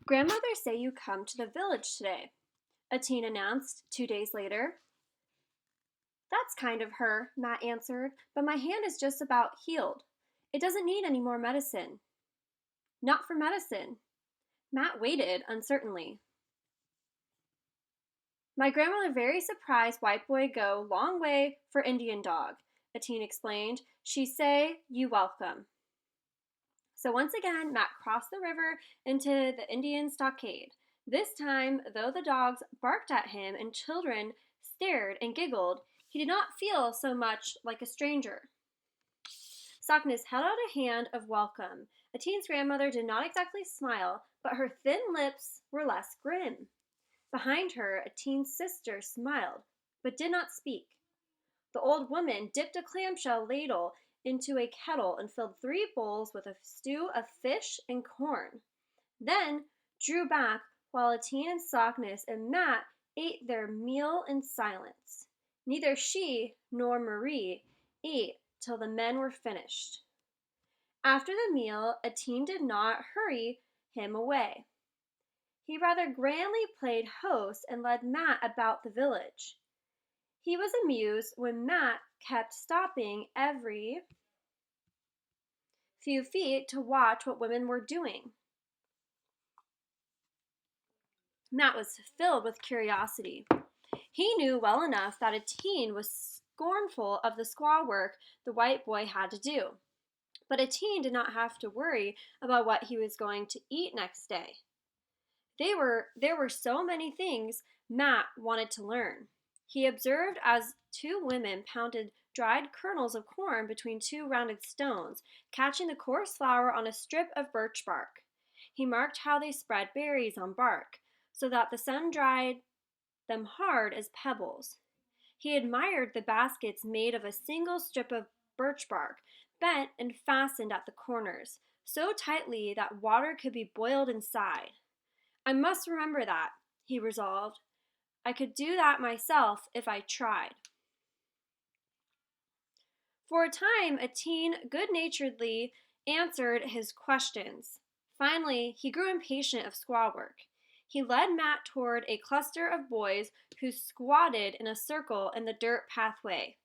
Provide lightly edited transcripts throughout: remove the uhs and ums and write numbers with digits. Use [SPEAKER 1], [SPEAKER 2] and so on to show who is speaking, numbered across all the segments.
[SPEAKER 1] Grandmother say you come to the village today, a teen announced 2 days later. That's kind of her, Matt answered, but my hand is just about healed. It doesn't need any more medicine. Not for medicine. Matt waited uncertainly. My grandmother very surprised white boy go long way for Indian dog, a teen explained. She say you welcome. So once again, Matt crossed the river into the Indian stockade. This time, though the dogs barked at him and children stared and giggled, he did not feel so much like a stranger. Sockness held out a hand of welcome. A teen's grandmother did not exactly smile, but her thin lips were less grim. Behind her, a teen's sister smiled, but did not speak. The old woman dipped a clamshell ladle into a kettle and filled 3 bowls with a stew of fish and corn. Then drew back while a teen and Sockness and Matt ate their meal in silence. Neither she nor Marie ate till the men were finished. After the meal, a teen did not hurry him away. He rather grandly played host and led Matt about the village. He was amused when Matt kept stopping every few feet to watch what women were doing. Matt was filled with curiosity. He knew well enough that a teen was scornful of the squaw work the white boy had to do. But a teen did not have to worry about what he was going to eat next day. There were so many things Matt wanted to learn. He observed as 2 women pounded dried kernels of corn between 2 rounded stones, catching the coarse flour on a strip of birch bark. He marked how they spread berries on bark, so that the sun dried them hard as pebbles. He admired the baskets made of a single strip of birch bark, bent and fastened at the corners, so tightly that water could be boiled inside. I must remember that, he resolved. I could do that myself if I tried. For a time, a teen good-naturedly answered his questions. Finally, he grew impatient of squaw work. He led Matt toward a cluster of boys who squatted in a circle in the dirt pathway.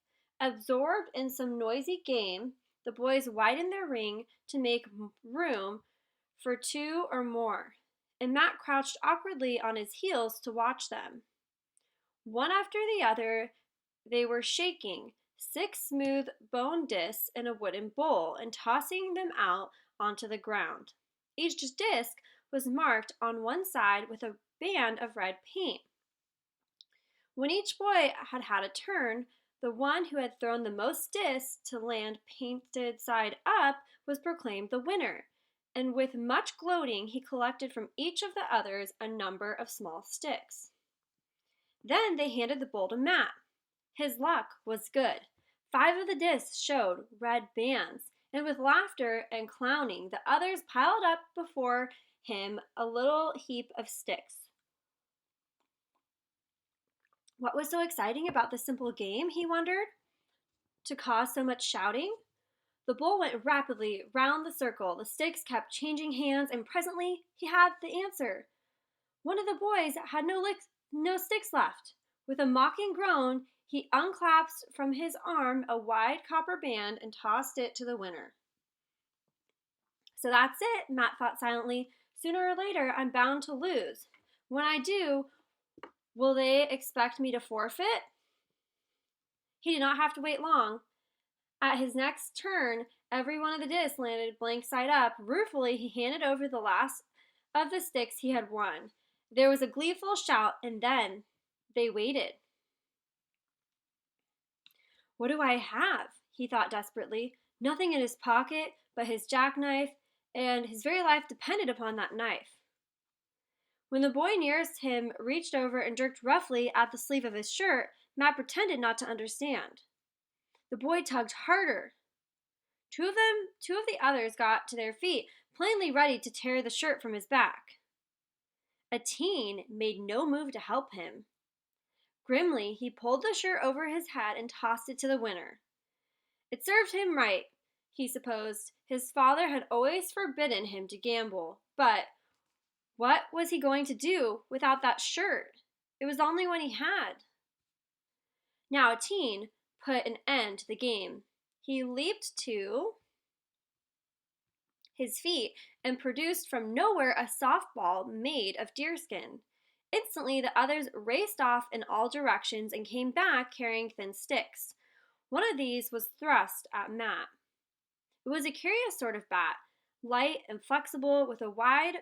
[SPEAKER 1] Absorbed in some noisy game, the boys widened their ring to make room for 2 or more, and Matt crouched awkwardly on his heels to watch them. One after the other, they were shaking 6 smooth bone discs in a wooden bowl and tossing them out onto the ground. Each disc was marked on one side with a band of red paint. When each boy had had a turn, the one who had thrown the most discs to land painted side up was proclaimed the winner, and with much gloating he collected from each of the others a number of small sticks. Then they handed the bowl to Matt. His luck was good. 5 of the discs showed red bands, and with laughter and clowning, the others piled up before him a little heap of sticks. What was so exciting about this simple game, he wondered, to cause so much shouting? The bowl went rapidly round the circle. The sticks kept changing hands, and presently he had the answer. One of the boys had no sticks left. With a mocking groan, he unclasped from his arm a wide copper band and tossed it to the winner. So that's it, Matt thought silently. Sooner or later, I'm bound to lose. When I do, will they expect me to forfeit? He did not have to wait long. At his next turn, every one of the discs landed blank side up. Ruefully, he handed over the last of the sticks he had won. There was a gleeful shout, and then they waited. What do I have? He thought desperately. Nothing in his pocket but his jackknife, and his very life depended upon that knife. When the boy nearest him reached over and jerked roughly at the sleeve of his shirt, Matt pretended not to understand. The boy tugged harder. Two of the others got to their feet, plainly ready to tear the shirt from his back. A teen made no move to help him. Grimly, he pulled the shirt over his head and tossed it to the winner. It served him right, he supposed. His father had always forbidden him to gamble. But what was he going to do without that shirt? It was the only one he had. Now a teen put an end to the game. He leaped to his feet and produced from nowhere a softball made of deerskin. Instantly, the others raced off in all directions and came back carrying thin sticks. One of these was thrust at Matt. It was a curious sort of bat, light and flexible with a wide,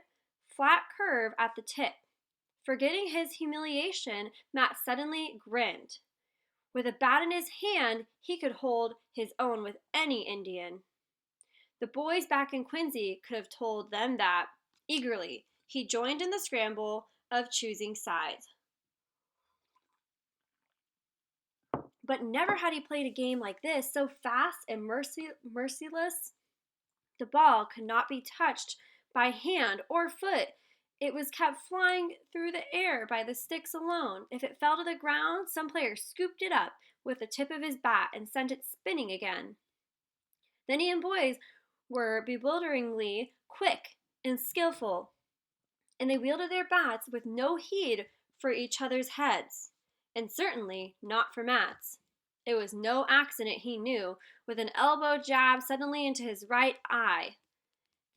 [SPEAKER 1] flat curve at the tip. Forgetting his humiliation, Matt suddenly grinned. With a bat in his hand, he could hold his own with any Indian. The boys back in Quincy could have told them that. Eagerly, he joined in the scramble of choosing sides. But never had he played a game like this, so fast and merciless. The ball could not be touched by hand or foot. It was kept flying through the air by the sticks alone. If it fell to the ground, some player scooped it up with the tip of his bat and sent it spinning again. The Indian boys were bewilderingly quick and skillful, and they wielded their bats with no heed for each other's heads, and certainly not for Matt's. It was no accident, he knew, with an elbow jab suddenly into his right eye.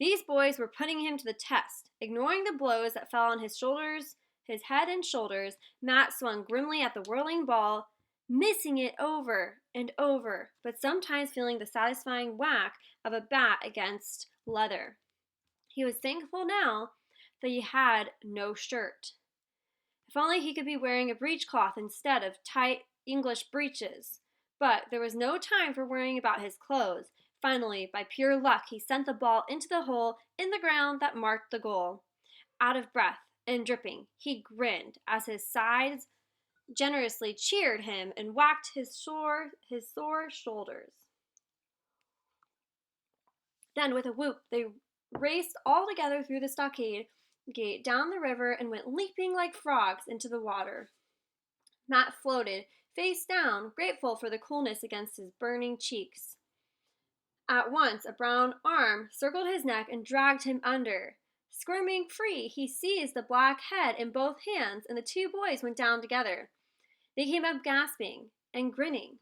[SPEAKER 1] These boys were putting him to the test. Ignoring the blows that fell on his shoulders, his head and shoulders, Matt swung grimly at the whirling ball, missing it over and over, but sometimes feeling the satisfying whack of a bat against leather. He was thankful now that he had no shirt. If only he could be wearing a breechcloth instead of tight English breeches. But there was no time for worrying about his clothes. Finally, by pure luck, he sent the ball into the hole in the ground that marked the goal. Out of breath and dripping, he grinned as his sides generously cheered him and whacked his sore shoulders. Then, with a whoop, they raced all together through the stockade gate, down the river, and went leaping like frogs into the water. Matt floated, face down, grateful for the coolness against his burning cheeks. At once, a brown arm circled his neck and dragged him under. Squirming free, he seized the black head in both hands, and the two boys went down together. They came up gasping and grinning.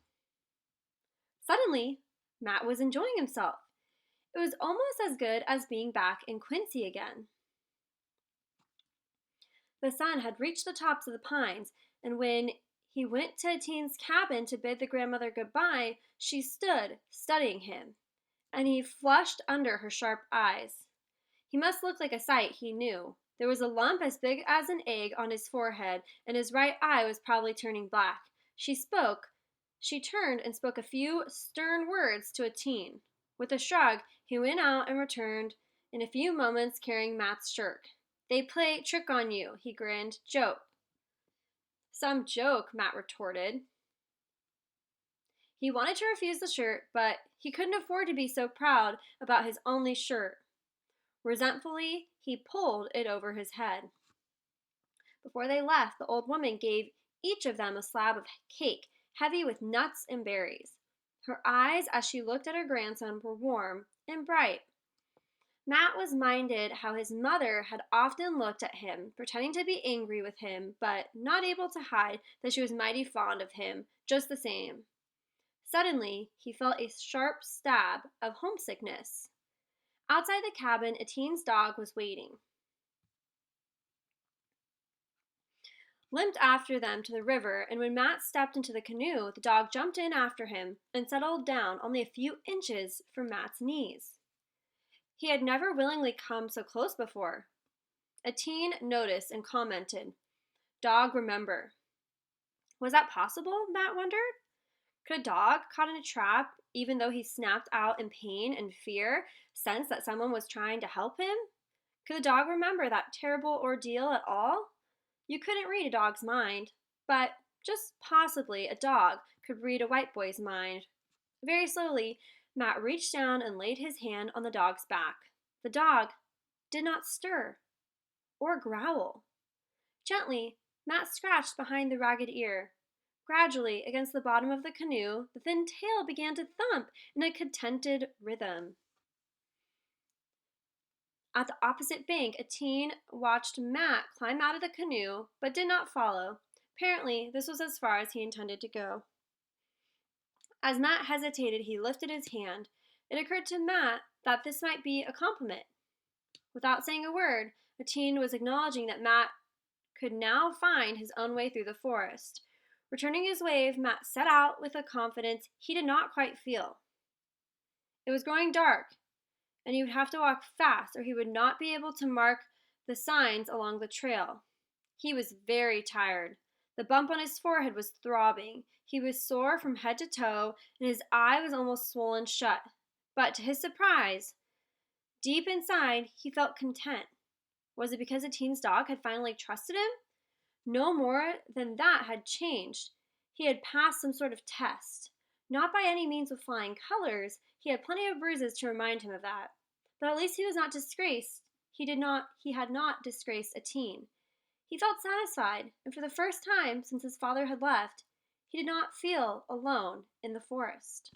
[SPEAKER 1] Suddenly, Matt was enjoying himself. It was almost as good as being back in Quincy again. The sun had reached the tops of the pines, and when he went to Eteen's cabin to bid the grandmother goodbye, she stood, studying him, and he flushed under her sharp eyes. He must look like a sight, he knew. There was a lump as big as an egg on his forehead, and his right eye was probably turning black. She turned and spoke a few stern words to Eteen. With a shrug, he went out and returned in a few moments carrying Matt's shirt. They play trick on you, he grinned. Joke. Some joke, Matt retorted. He wanted to refuse the shirt, but he couldn't afford to be so proud about his only shirt. Resentfully, he pulled it over his head. Before they left, the old woman gave each of them a slab of cake, heavy with nuts and berries. Her eyes, as she looked at her grandson, were warm and bright. Matt was minded how his mother had often looked at him, pretending to be angry with him, but not able to hide that she was mighty fond of him, just the same. Suddenly, he felt a sharp stab of homesickness. Outside the cabin, Eteen's dog was waiting. Limped after them to the river, and when Matt stepped into the canoe, the dog jumped in after him and settled down only a few inches from Matt's knees. He had never willingly come so close before. Eteen noticed and commented, "Dog remember." Was that possible, Matt wondered? Could a dog, caught in a trap, even though he snapped out in pain and fear, sense that someone was trying to help him? Could the dog remember that terrible ordeal at all? You couldn't read a dog's mind, but just possibly a dog could read a white boy's mind. Very slowly, Matt reached down and laid his hand on the dog's back. The dog did not stir or growl. Gently, Matt scratched behind the ragged ear. Gradually, against the bottom of the canoe, the thin tail began to thump in a contented rhythm. At the opposite bank, a teen watched Matt climb out of the canoe but did not follow. Apparently, this was as far as he intended to go. As Matt hesitated, he lifted his hand. It occurred to Matt that this might be a compliment. Without saying a word, the teen was acknowledging that Matt could now find his own way through the forest. Returning his wave, Matt set out with a confidence he did not quite feel. It was growing dark, and he would have to walk fast or he would not be able to mark the signs along the trail. He was very tired. The bump on his forehead was throbbing. He was sore from head to toe, and his eye was almost swollen shut. But to his surprise, deep inside, he felt content. Was it because the teen's dog had finally trusted him? No more than that had changed. He had passed some sort of test. Not by any means with flying colors. He had plenty of bruises to remind him of that. But at least he was not disgraced. He had not disgraced a teen. He felt satisfied, and for the first time since his father had left, he did not feel alone in the forest.